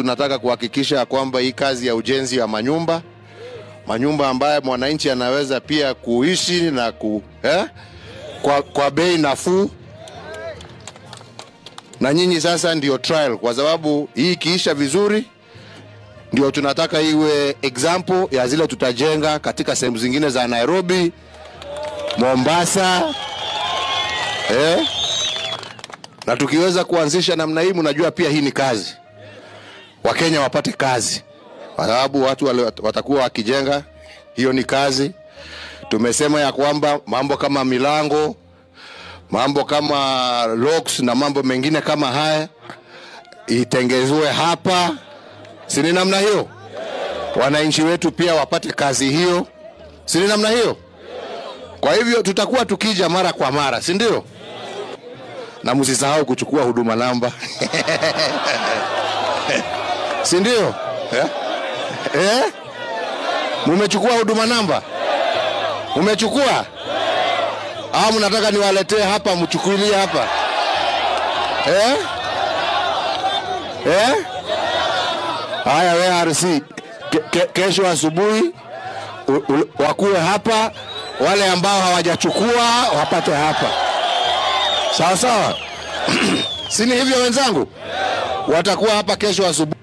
tunataka kuhakikisha kwamba hii kazi ya ujenzi wa manyumba ambaye mwananchi anaweza pia kuishi na kwa bei nafuu. Na nyinyi sasa ndio trial, kwa sababu hii kiisha vizuri ndio tunataka iwe example ya zile tutajenga katika sehemu zingine za Nairobi, Mombasa. Na tukiweza kuanzisha namna hii, mnajua pia hii ni kazi. Wakenya wapate kazi, kwa sababu watu watakuwa wakijenga, hiyo ni kazi. Tumesema ya kwamba mambo kama milango, mambo kama locks na mambo mengine kama haya itengezwe hapa. Si ni namna hiyo? Wananchi wetu pia wapate kazi hiyo. Si ni namna hiyo? Kwa hivyo tutakuwa tukija mara kwa mara, si ndio? Na msisahau kuchukua huduma namba. Si ndio? Mumechukua huduma namba? Umechukua? Au mnataka niwaletee hapa mchukulie hapa? Haya, WRC kesho asubuhi wakuwe hapa, wale ambao hawajachukua wapate hapa. Sawa sawa? Sini hivyo wenzangu? Watakuwa hapa kesho asubuhi.